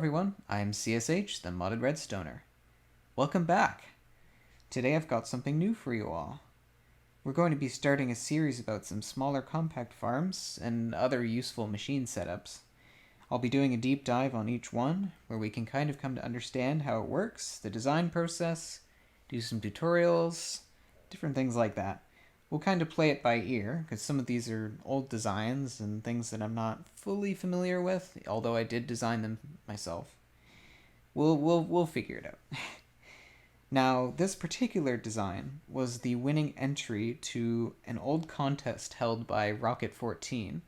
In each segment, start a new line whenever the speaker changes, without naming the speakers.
everyone, I'm CSH, the Modded Redstoner. Welcome back! Today I've got something new for you all. We're going to be starting a series about some smaller compact farms and other useful machine setups. I'll be doing a deep dive on each one, where we can kind of come to understand how it works, the design process, do some tutorials, different things like that. We'll kind of play it by ear, because some of these are old designs and things that I'm not fully familiar with, although I did design them myself. We'll figure it out. Now, this particular design was the winning entry to an old contest held by Rocket 14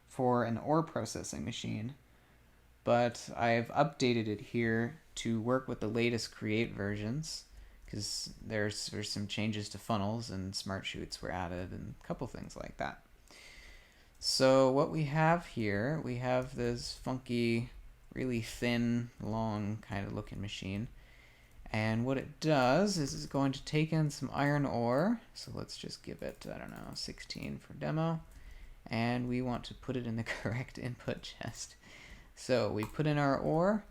for an ore processing machine, but I've updated it here to work with the latest Create versions, because there's some changes to funnels and smart chutes were added and a couple things like that. So what we have here, we have this funky, really thin, long kind of looking machine. And what it does is it's going to take in some iron ore. So let's just give it, 16 for demo. And we want to put it in the correct input chest. So we put in our ore,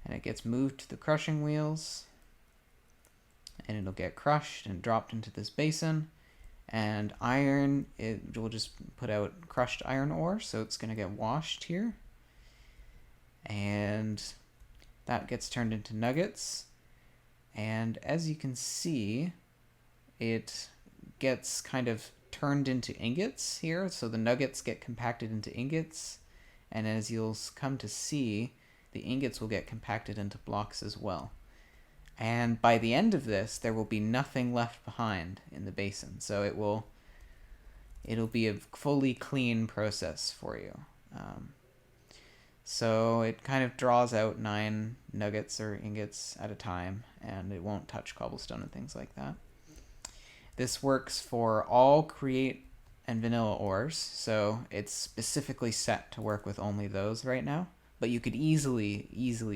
and it gets moved to the crushing wheels. And it'll get crushed and dropped into this basin. And iron, it will just put out crushed iron ore, so it's going to get washed here. And that gets turned into nuggets. And as you can see, it gets kind of turned into ingots here. So the nuggets get compacted into ingots. And as you'll come to see, the ingots will get compacted into blocks as well. And by the end of this, there will be nothing left behind in the basin. So it'll be a fully clean process for you. So it kind of draws out 9 nuggets or ingots at a time, and it won't touch cobblestone and things like that. This works for all Create and vanilla ores, so it's specifically set to work with only those right now. But you could easily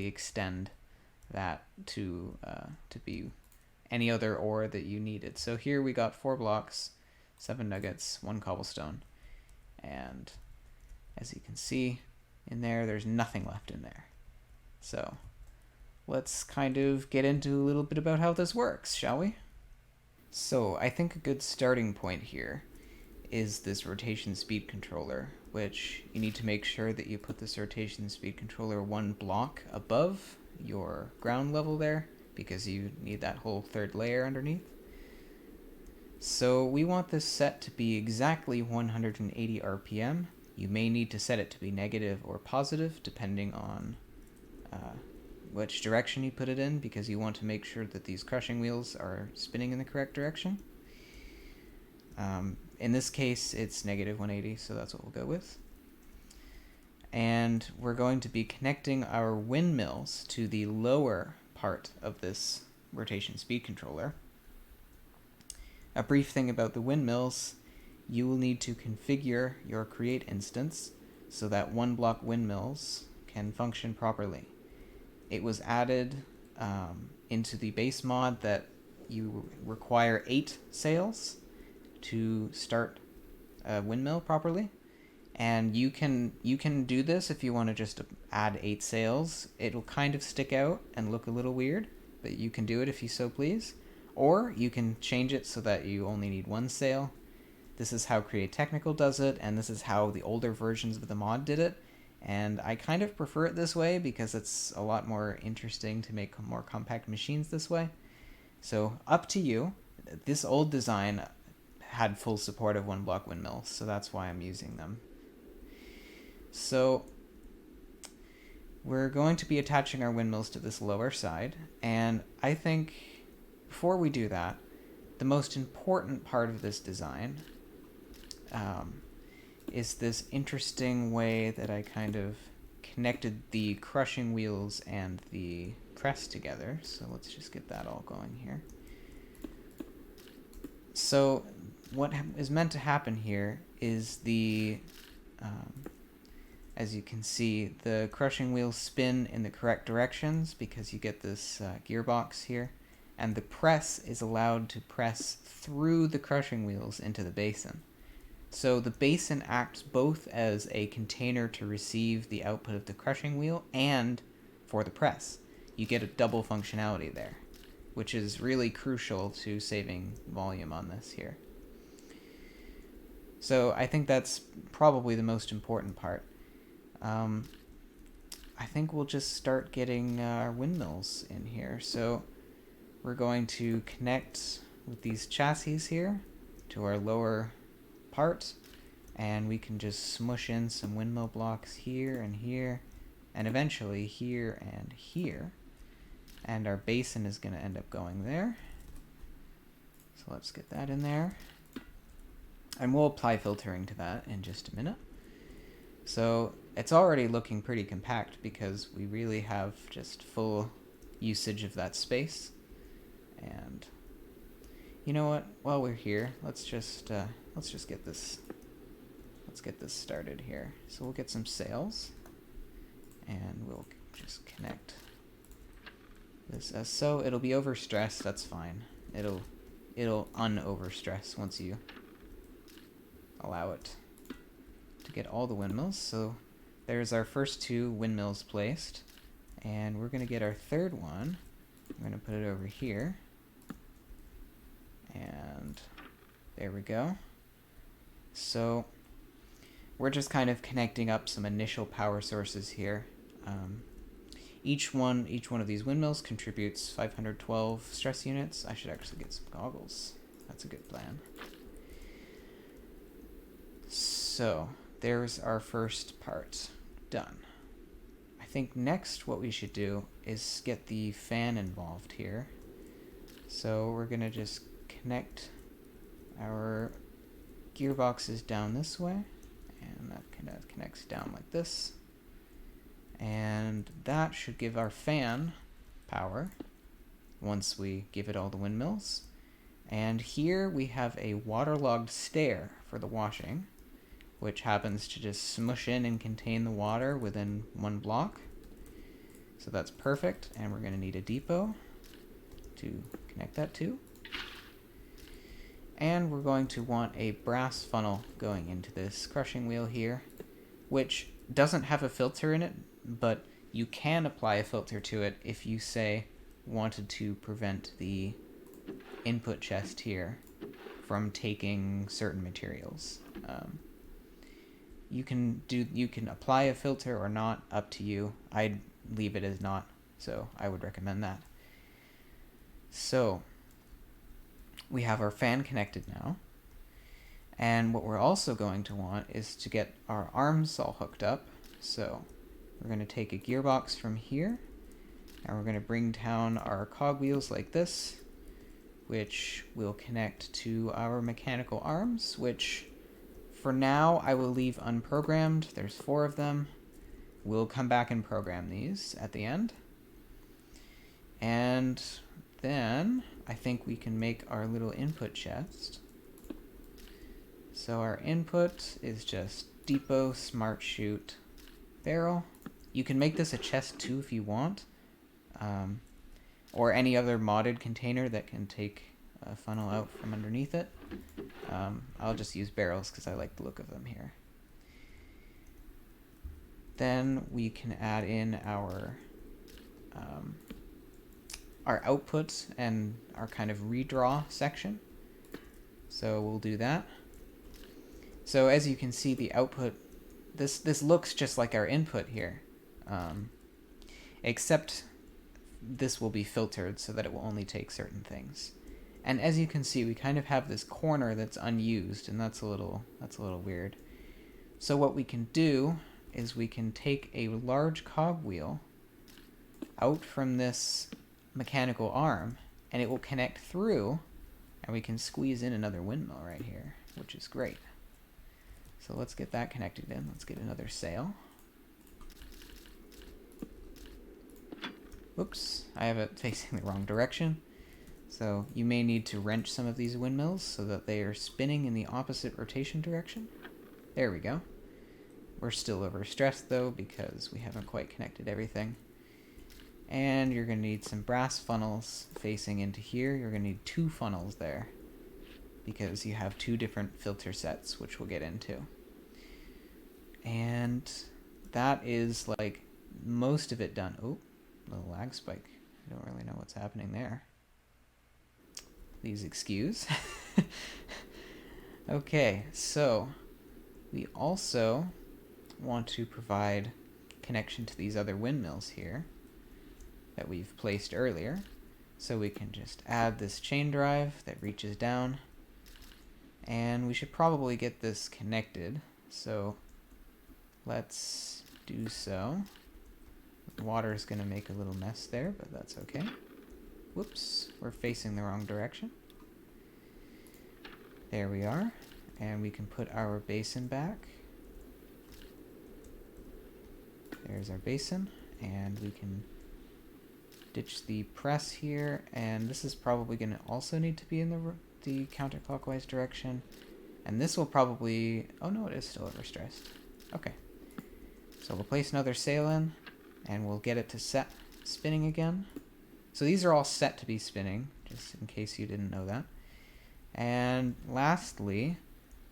extend that to be any other ore that you needed. So here we got 4 blocks, 7 nuggets, 1 cobblestone, and as you can see in there, there's nothing left in there. So let's kind of get into a little bit about how this works, shall we? So I think a good starting point here is this rotation speed controller, which you need to make sure that you put this rotation speed controller 1 block above your ground level there, because you need that whole 3rd layer underneath. So we want this set to be exactly 180 RPM. You may need to set it to be negative or positive depending on which direction you put it in, because you want to make sure that these crushing wheels are spinning in the correct direction. In this case, it's negative 180, so that's what we'll go with. And we're going to be connecting our windmills to the lower part of this rotation speed controller. A brief thing about the windmills: you will need to configure your Create instance so that 1 block windmills can function properly. It was added into the base mod that you require 8 sails to start a windmill properly. And you can do this if you want to just add 8 sails. It'll kind of stick out and look a little weird, but you can do it if you so please. Or you can change it so that you only need 1 sail. This is how Create Technical does it, and this is how the older versions of the mod did it. And I kind of prefer it this way because it's a lot more interesting to make more compact machines this way. So up to you. This old design had full support of 1 block windmills, so that's why I'm using them. So we're going to be attaching our windmills to this lower side, and I think before we do that, the most important part of this design is this interesting way that I kind of connected the crushing wheels and the press together. So let's just get that all going here. So what is meant to happen here is as you can see, the crushing wheels spin in the correct directions because you get this gearbox here, and the press is allowed to press through the crushing wheels into the basin. So the basin acts both as a container to receive the output of the crushing wheel and for the press. You get a double functionality there, which is really crucial to saving volume on this here. So I think that's probably the most important part. I think we'll just start getting our windmills in here. So we're going to connect with these chassis here to our lower part, and we can just smush in some windmill blocks here and here, and eventually here and here. And our basin is going to end up going there. So let's get that in there. And we'll apply filtering to that in just a minute. So it's already looking pretty compact because we really have just full usage of that space. And you know what? While we're here, let's just get this started here. So we'll get some sails, and we'll just connect this as so. It'll be overstressed. That's fine. It'll un-overstress once you allow it to get all the windmills. So there's our first two windmills placed, and we're going to get our third one. I'm going to put it over here, and there we go. So we're just kind of connecting up some initial power sources here. Each one of these windmills contributes 512 stress units. I should actually get some goggles. That's a good plan. So there's our first part done. I think next what we should do is get the fan involved here. So we're gonna just connect our gearboxes down this way, and that kind of connects down like this. And that should give our fan power once we give it all the windmills. And here we have a waterlogged stair for the washing, which happens to just smush in and contain the water within one block. So that's perfect, and we're going to need a depot to connect that to. And we're going to want a brass funnel going into this crushing wheel here, which doesn't have a filter in it, but you can apply a filter to it if you, say, wanted to prevent the input chest here from taking certain materials. You can apply a filter or not, up to you. I'd leave it as not, so I would recommend that. So we have our fan connected now, and what we're also going to want is to get our arms all hooked up. So we're going to take a gearbox from here, and we're going to bring down our cog wheels like this, which will connect to our mechanical arms, which for now I will leave unprogrammed. There's 4 of them. We'll come back and program these at the end. And then I think we can make our little input chest. So our input is just depot, smart chute, barrel. You can make this a chest too if you want, or any other modded container that can take a funnel out from underneath it. I'll just use barrels because I like the look of them here. Then we can add in our output and our kind of redraw section. So we'll do that. So as you can see, the output, this looks just like our input here, except this will be filtered so that it will only take certain things. And as you can see, we kind of have this corner that's unused, and that's a little weird. So what we can do is we can take a large cog wheel out from this mechanical arm, and it will connect through, and we can squeeze in another windmill right here, which is great. So let's get that connected in. Let's get another sail. Oops, I have it facing the wrong direction. So you may need to wrench some of these windmills so that they are spinning in the opposite rotation direction. There we go. We're still overstressed though because we haven't quite connected everything. And you're going to need some brass funnels facing into here. You're going to need 2 funnels there because you have 2 different filter sets, which we'll get into. And that is like most of it done. Oh, little lag spike. I don't really know what's happening there. Please excuse. Okay, so we also want to provide connection to these other windmills here that we've placed earlier. So we can just add this chain drive that reaches down, and we should probably get this connected. So let's do so. The water is going to make a little mess there, but that's okay. Whoops, we're facing the wrong direction. There we are, and we can put our basin back. There's our basin, and we can ditch the press here, and this is probably going to also need to be in the counterclockwise direction, and this will probably, oh no, it is still overstressed. Okay, so we'll place another sail in, and we'll get it to set spinning again. So these are all set to be spinning, just in case you didn't know that. And lastly,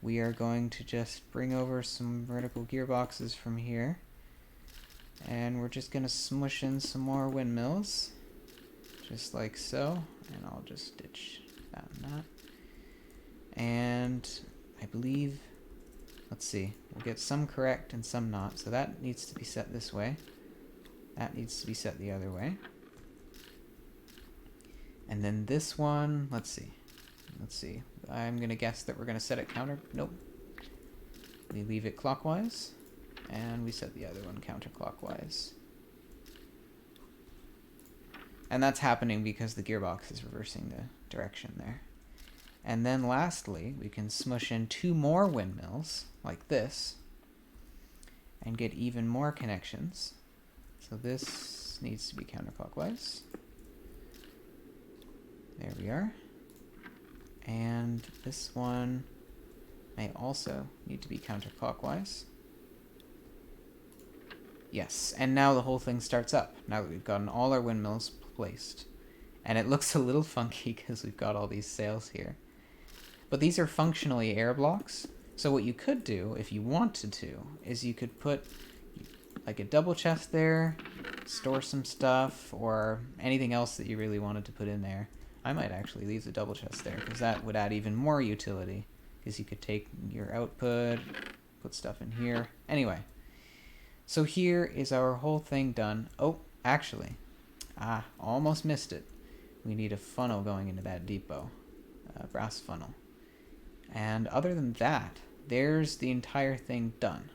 we are going to just bring over some vertical gearboxes from here, and we're just going to smush in some more windmills, just like so, and I'll just ditch that and that. And I believe, let's see, we'll get some correct and some not, so that needs to be set this way. That needs to be set the other way. And then this one, let's see. I'm going to guess that we're going to set it counter, nope. We leave it clockwise, and we set the other one counterclockwise. And that's happening because the gearbox is reversing the direction there. And then lastly, we can smush in 2 more windmills, like this, and get even more connections. So this needs to be counterclockwise. There we are. And this one may also need to be counterclockwise. Yes, and now the whole thing starts up, now that we've gotten all our windmills placed. And it looks a little funky because we've got all these sails here. But these are functionally air blocks, so what you could do, if you wanted to, is you could put like a double chest there, store some stuff, or anything else that you really wanted to put in there. I might actually leave the double chest there, because that would add even more utility, because you could take your output, put stuff in here. Anyway, so here is our whole thing done. Oh, actually, almost missed it. We need a funnel going into that depot, a brass funnel. And other than that, there's the entire thing done.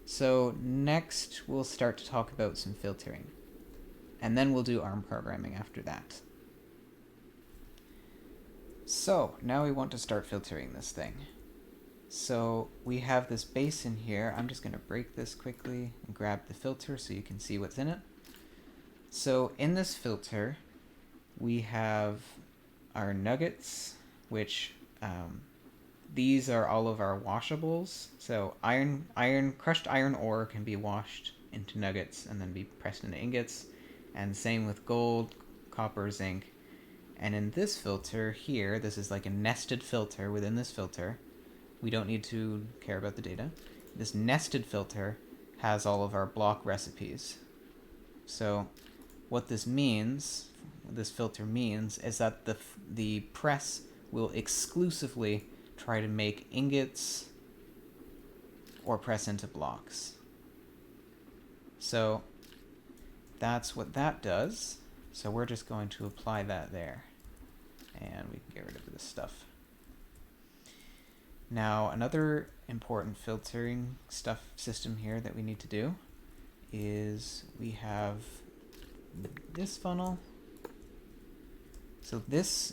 So next we'll start to talk about some filtering, and then we'll do ARM programming after that. So now we want to start filtering this thing. So we have this basin here. I'm just going to break this quickly and grab the filter so you can see what's in it. So in this filter, we have our nuggets, which these are all of our washables. So crushed iron ore can be washed into nuggets and then be pressed into ingots, and same with gold, copper, zinc. And in this filter here, this is like a nested filter within this filter. We don't need to care about the data. This nested filter has all of our block recipes. So what this means, this filter means, is that the press will exclusively try to make ingots or press into blocks. So that's what that does. So we're just going to apply that there, and we can get rid of this stuff. Now, another important filtering system here that we need to do is we have this funnel. So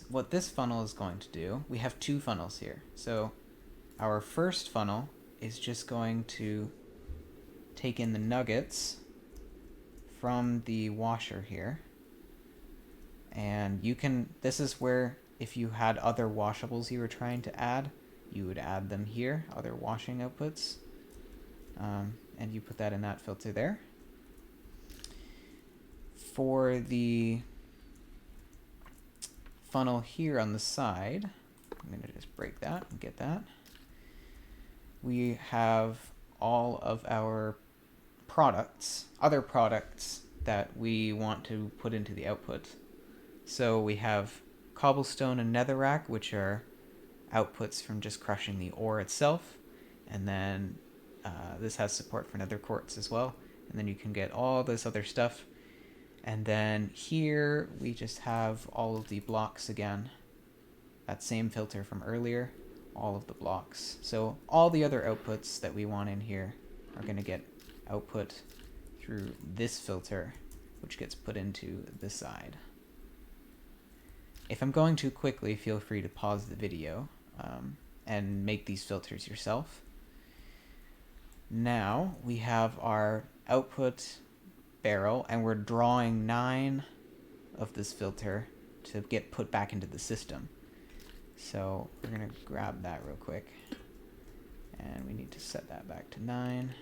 what this funnel is going to do, we have 2 funnels here. So our first funnel is just going to take in the nuggets from the washer here. And this is where, if you had other washables you were trying to add, you would add them here, other washing outputs. And you put that in that filter there. For the funnel here on the side, I'm going to just break that and get that. We have all of our products, other products that we want to put into the output. So we have cobblestone and netherrack, which are outputs from just crushing the ore itself. And then this has support for nether quartz as well. And then you can get all this other stuff. And then here we just have all of the blocks again. That same filter from earlier, all of the blocks. So all the other outputs that we want in here are going to get output through this filter, which gets put into the side. If I'm going too quickly, feel free to pause the video and make these filters yourself. Now we have our output barrel, and we're drawing 9 of this filter to get put back into the system. So we're going to grab that real quick, and we need to set that back to 9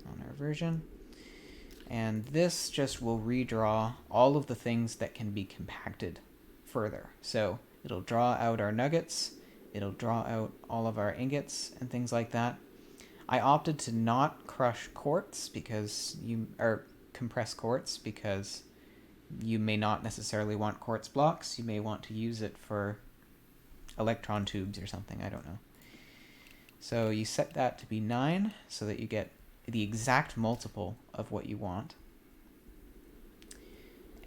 on our version. And this just will redraw all of the things that can be compacted further. So it'll draw out our nuggets, it'll draw out all of our ingots and things like that. I opted to not crush quartz because compress quartz because you may not necessarily want quartz blocks. You may want to use it for electron tubes or something, I don't know. So you set that to be 9 so that you get the exact multiple of what you want.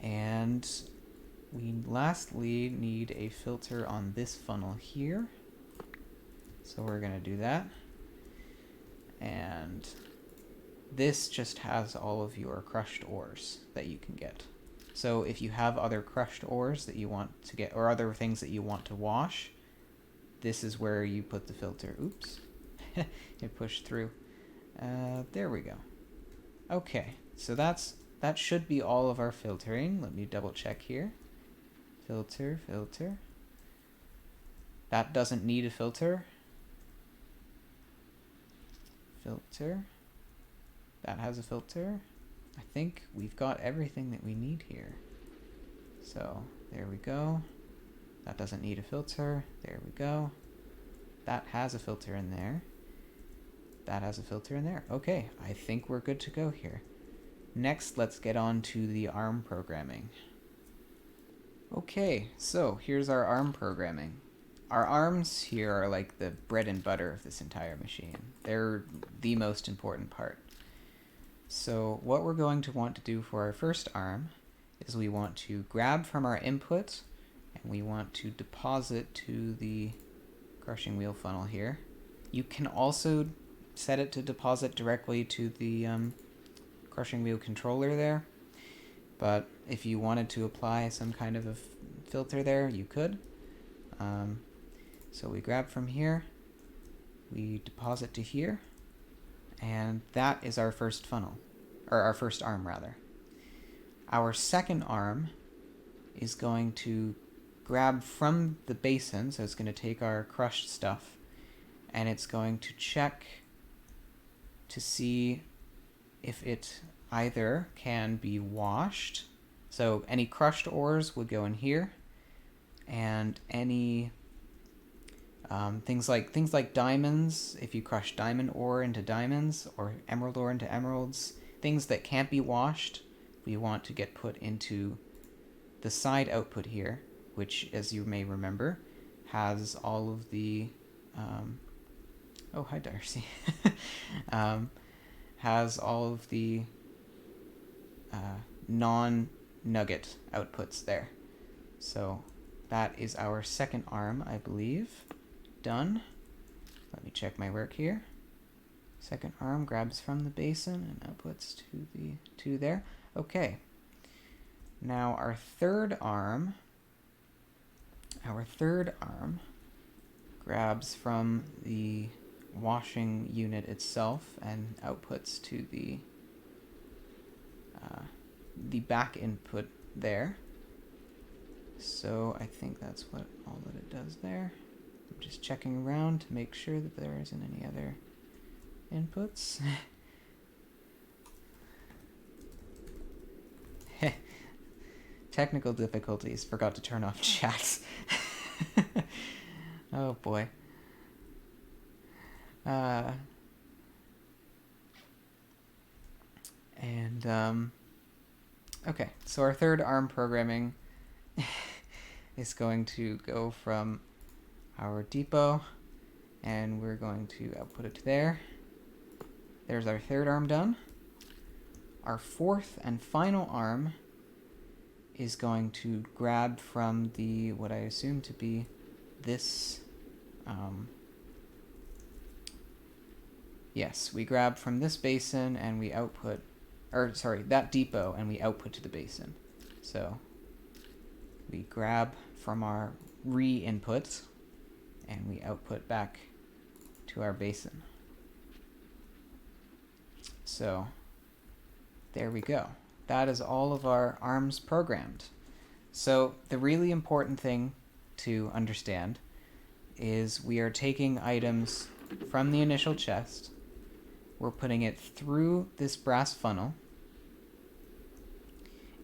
And we lastly need a filter on this funnel here. So we're going to do that. And this just has all of your crushed ores that you can get. So if you have other crushed ores that you want to get, or other things that you want to wash, this is where you put the filter. Oops, it pushed through. There we go. Okay, so that should be all of our filtering. Let me double check here. Filter. That doesn't need a filter. Filter. That has a filter. I think we've got everything that we need here. So there we go. That doesn't need a filter. There we go. That has a filter in there. That has a filter in there. Okay, I think we're good to go here. Next, let's get on to the ARM programming. Okay, so here's our ARM programming. Our arms here are like the bread and butter of this entire machine. They're the most important part. So what we're going to want to do for our first arm is we want to grab from our input and we want to deposit to the crushing wheel funnel here. You can also set it to deposit directly to the crushing wheel controller there, but if you wanted to apply some kind of a filter there, you could. So we grab from here, we deposit to here, and that is our first funnel, or our first arm rather. Our second arm is going to grab from the basin, so it's going to take our crushed stuff, and it's going to check to see if it either can be washed. So any crushed ores would go in here, and any things like diamonds, if you crush diamond ore into diamonds or emerald ore into emeralds, things that can't be washed, we want to get put into the side output here, which, as you may remember, has all of the oh, hi Darcy. Has all of the non-nugget outputs there. So that is our second arm, I believe. Done. Let me check my work here. Second arm grabs from the basin and outputs to the two there. Okay. Now our third arm grabs from the washing unit itself and outputs to the back input there. So I think that's all that it does there. I'm just checking around to make sure that there isn't any other inputs. Technical difficulties. Forgot to turn off chat. Oh boy. And, okay, so our third arm programming is going to go from our depot, and we're going to output it to there. There's our third arm done. Our fourth and final arm is going to grab from the, what I assume to be this, yes, we grab from this basin and we output, or sorry, that depot, and we output to the basin. So we grab from our re-input and we output back to our basin. So there we go. That is all of our arms programmed. So the really important thing to understand is we are taking items from the initial chest, we're putting it through this brass funnel,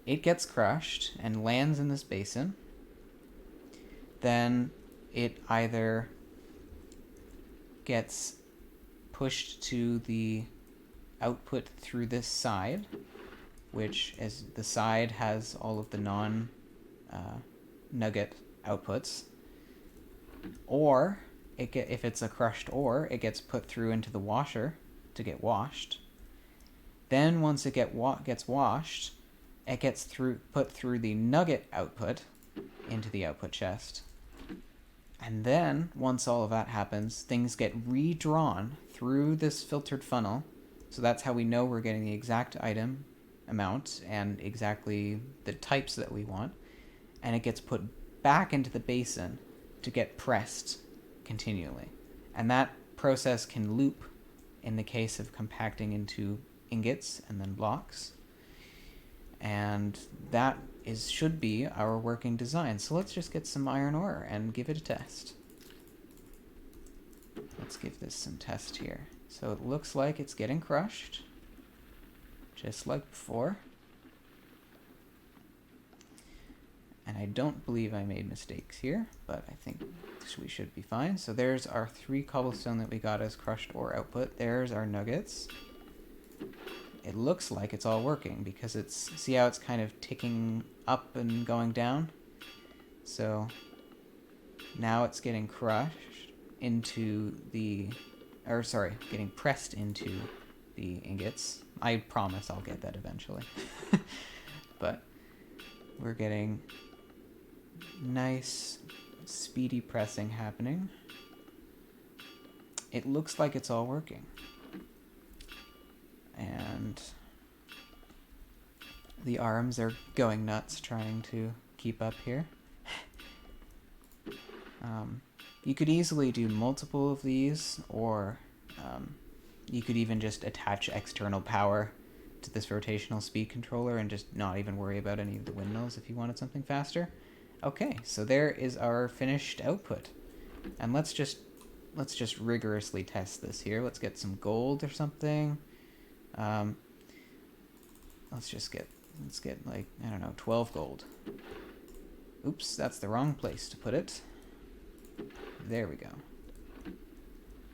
it gets crushed and lands in this basin, then it either gets pushed to the output through this side, which as the side has all of the non-nugget outputs, or if it's a crushed ore, it gets put through into the washer to get washed. Then once it gets washed, it gets put through the nugget output into the output chest. And then once all of that happens, things get redrawn through this filtered funnel. So that's how we know we're getting the exact item amount and exactly the types that we want. And it gets put back into the basin to get pressed continually. And that process can loop in the case of compacting into ingots and then blocks. And that should be our working design. So let's just get some iron ore and give it a test. Let's give this some test here. So it looks like it's getting crushed, just like before. And I don't believe I made mistakes here, but I think we should be fine. So there's our 3 cobblestone that we got as crushed ore output. There's our nuggets. It looks like it's all working because see how it's kind of ticking up and going down? So now it's getting crushed into getting pressed into the ingots. I promise I'll get that eventually. But we're getting nice, speedy pressing happening. It looks like it's all working. And the arms are going nuts trying to keep up here. You could easily do multiple of these, or you could even just attach external power to this rotational speed controller and just not even worry about any of the windmills if you wanted something faster. Okay, so there is our finished output. And let's just rigorously test this here. Let's get some gold or something. Let's get like, I don't know, 12 gold. Oops, that's the wrong place to put it. There we go.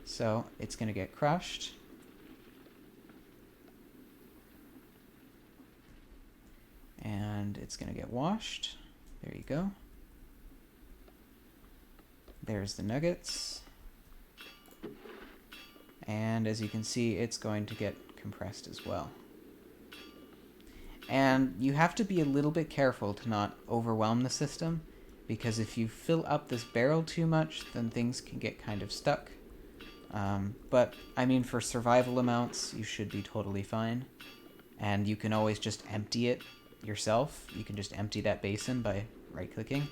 So it's going to get crushed. And it's going to get washed. There you go. There's the nuggets. And as you can see, it's going to get compressed as well. And you have to be a little bit careful to not overwhelm the system, because if you fill up this barrel too much, then things can get kind of stuck. But, I mean, for survival amounts, you should be totally fine. And you can always just empty it yourself. You can just empty that basin by right-clicking.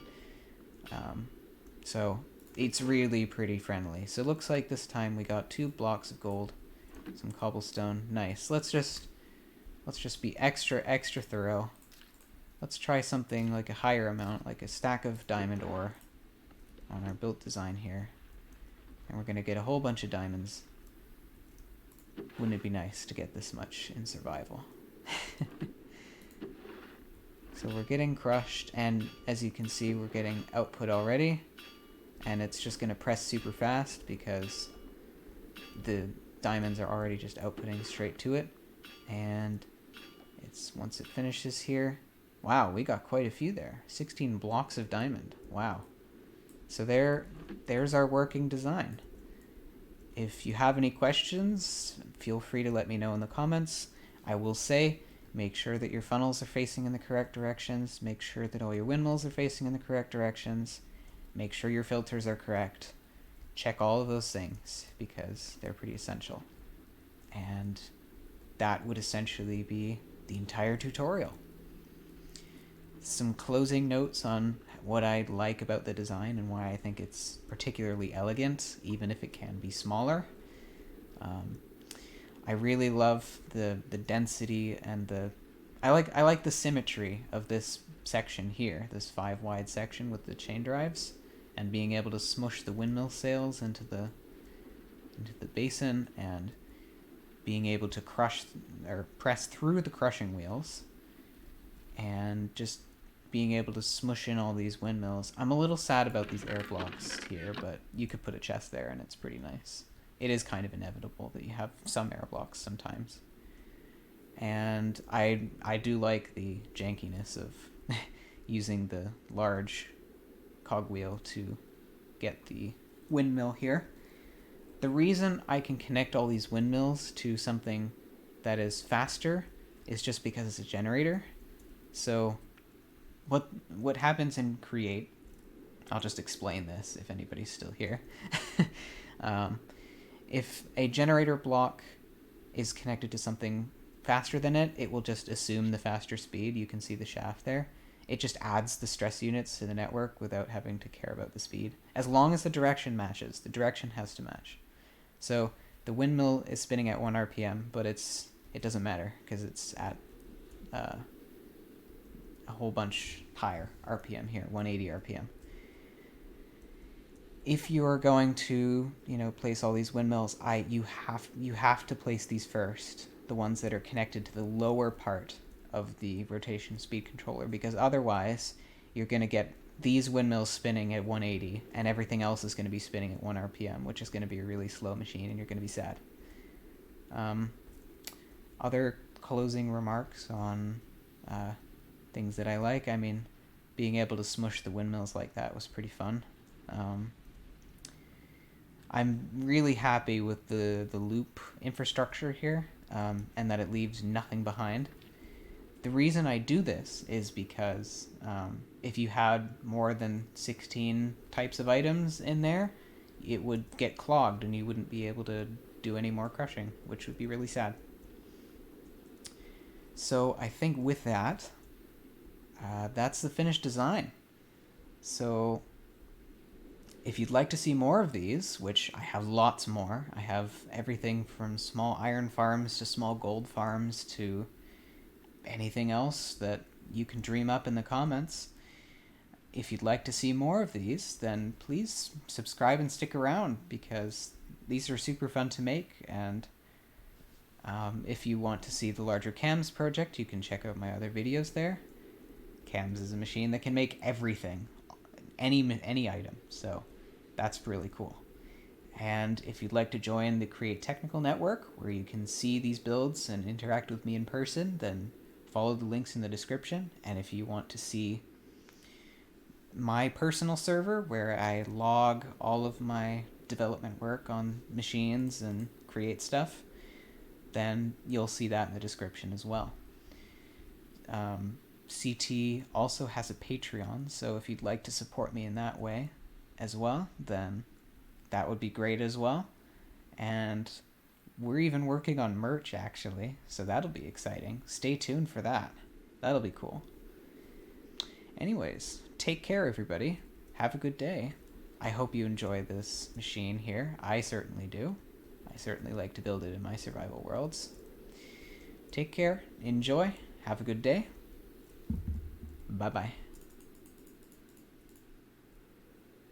So it's really pretty friendly. So it looks like this time we got 2 blocks of gold, some cobblestone. Nice. Let's just be extra thorough. Let's try something like a higher amount, like a stack of diamond ore on our built design here. And we're going to get a whole bunch of diamonds. Wouldn't it be nice to get this much in survival? So we're getting crushed, and as you can see, we're getting output already. And it's just going to press super fast because the diamonds are already just outputting straight to it. And Once it finishes here. Wow, we got quite a few there. 16 blocks of diamond. Wow. So there's our working design. If you have any questions, feel free to let me know in the comments. I will say, make sure that your funnels are facing in the correct directions. Make sure that all your windmills are facing in the correct directions. Make sure your filters are correct. Check all of those things because they're pretty essential. And that would essentially be the entire tutorial. Some closing notes on what I like about the design and why I think it's particularly elegant, even if it can be smaller. I really love the density and I like the symmetry of this section here, this 5 wide section with the chain drives, and being able to smush the windmill sails into the basin, and being able to crush or press through the crushing wheels, and just being able to smush in all these windmills. I'm a little sad about these air blocks here, but you could put a chest there and it's pretty nice. It is kind of inevitable that you have some air blocks sometimes. And I do like the jankiness of using the large cog wheel to get the windmill here. The reason I can connect all these windmills to something that is faster is just because it's a generator. So what happens in Create, I'll just explain this if anybody's still here. If a generator block is connected to something faster than it, it will just assume the faster speed. You can see the shaft there. It just adds the stress units to the network without having to care about the speed. As long as the direction matches, the direction has to match. So the windmill is spinning at 1 RPM, but it doesn't matter because it's at a whole bunch higher RPM here, 180 RPM. If you are going to, place all these windmills, you have to place these first, the ones that are connected to the lower part of the rotation speed controller, because otherwise you're going to get these windmills spinning at 180 and everything else is going to be spinning at 1 RPM, which is going to be a really slow machine and you're going to be sad. Other closing remarks on things that I like. I mean, being able to smush the windmills like that was pretty fun. I'm really happy with the loop infrastructure here, and that it leaves nothing behind. The reason I do this is because if you had more than 16 types of items in there, it would get clogged and you wouldn't be able to do any more crushing, which would be really sad. So I think with that, that's the finished design. So if you'd like to see more of these, which I have lots more, I have everything from small iron farms to small gold farms to anything else that you can dream up in the comments. If you'd like to see more of these, then please subscribe and stick around because these are super fun to make. And if you want to see the larger CAMS project, you can check out my other videos there. CAMS is a machine that can make everything, any item, so that's really cool. And if you'd like to join the Create Technical Network, where you can see these builds and interact with me in person, then follow the links in the description. And if you want to see my personal server, where I log all of my development work on machines and create stuff, then you'll see that in the description as well. CT also has a Patreon, so if you'd like to support me in that way as well, then that would be great as well. And we're even working on merch, actually, so that'll be exciting. Stay tuned for that. That'll be cool. Anyways, take care, everybody. Have a good day. I hope you enjoy this machine here. I certainly do. I certainly like to build it in my survival worlds. Take care. Enjoy. Have a good day. Bye-bye.